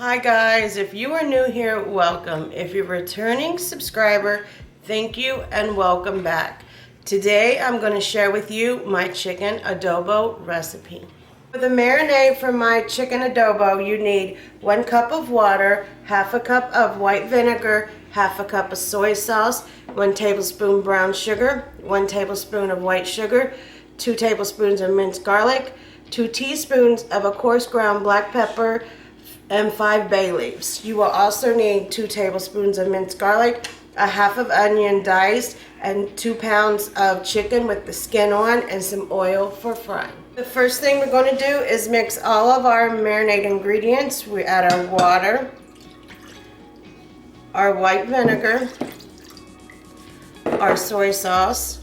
Hi guys, if you are new here, welcome. If you're a returning subscriber, thank you and welcome back. Today I'm going to share with you my chicken adobo recipe. For the marinade for my chicken adobo, you need 1 cup of water, half a cup of white vinegar, half a cup of soy sauce, 1 tablespoon brown sugar, 1 tablespoon of white sugar, 2 tablespoons of minced garlic, 2 teaspoons of a coarse ground black pepper, and 5 bay leaves. You will also need 2 tablespoons of minced garlic, a half of onion diced, and 2 pounds of chicken with the skin on, and some oil for frying. The first thing we're going to do is mix all of our marinade ingredients. We add our water, our white vinegar, our soy sauce,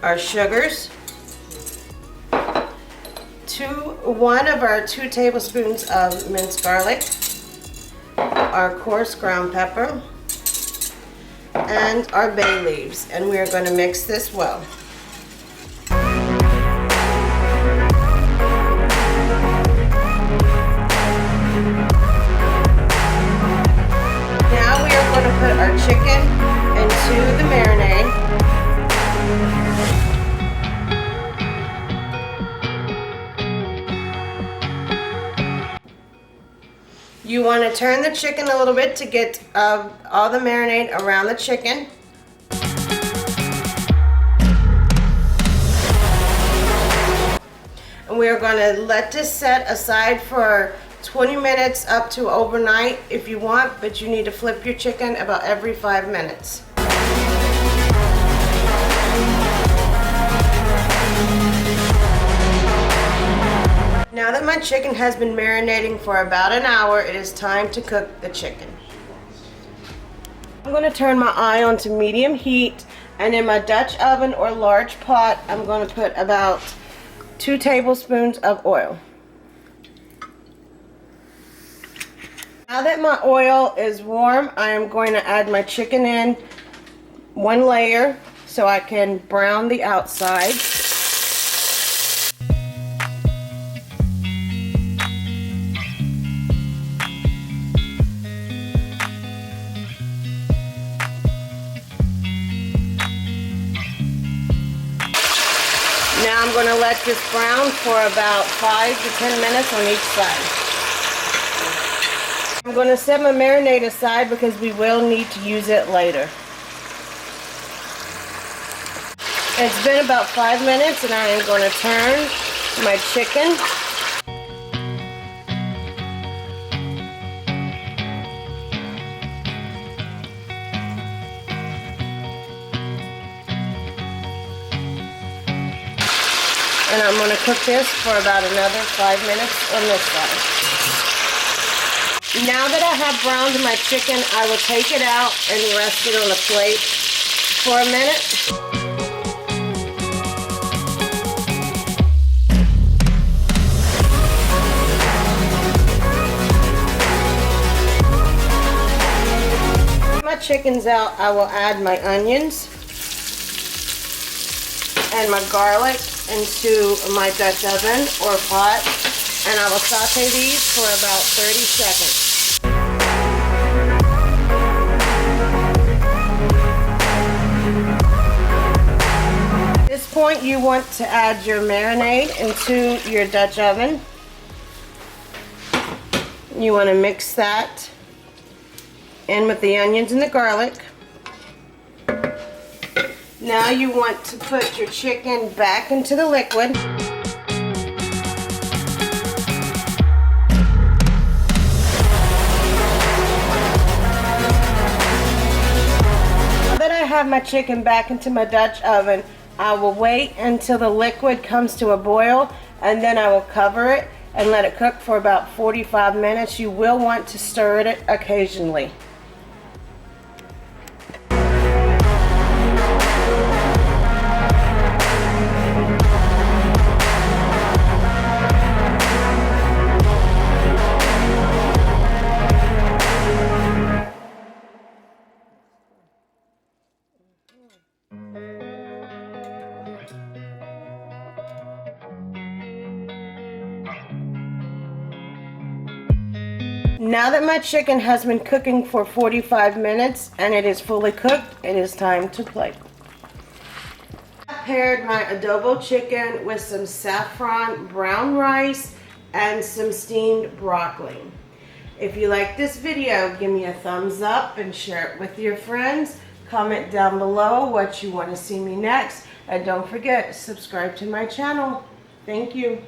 our sugars, 1 of our 2 tablespoons of minced garlic, our coarse ground pepper, and our bay leaves, and we are going to mix this well. Now we are going to put our chicken into the marinade. You want to turn the chicken a little bit to get all the marinade around the chicken. And we are going to let this set aside for 20 minutes up to overnight if you want, but you need to flip your chicken about every 5 minutes. Now that my chicken has been marinating for about an hour, it is time to cook the chicken. I'm going to turn my eye on to medium heat, and in my Dutch oven or large pot, I'm going to put about 2 tablespoons of oil. Now that my oil is warm, I am going to add my chicken in 1 layer so I can brown the outside. Now I'm going to let this brown for about 5 to 10 minutes on each side. I'm going to set my marinade aside because we will need to use it later. It's been about 5 minutes and I am going to turn my chicken. And I'm going to cook this for about another 5 minutes on this side. Now that I have browned my chicken, I will take it out and rest it on a plate for a minute. When my chicken's out, I will add my onions and my garlic into my Dutch oven or pot, and I will saute these for about 30 seconds. At this point, you want to add your marinade into your Dutch oven. You want to mix that in with the onions and the garlic. Now you want to put your chicken back into the liquid. Now that I have my chicken back into my Dutch oven, I will wait until the liquid comes to a boil, and then I will cover it and let it cook for about 45 minutes. You will want to stir it occasionally. Now that my chicken has been cooking for 45 minutes and it is fully cooked, it is time to plate. I paired my adobo chicken with some saffron brown rice and some steamed broccoli. If you like this video, give me a thumbs up and share it with your friends. Comment down below what you want to see me next. And don't forget, subscribe to my channel. Thank you.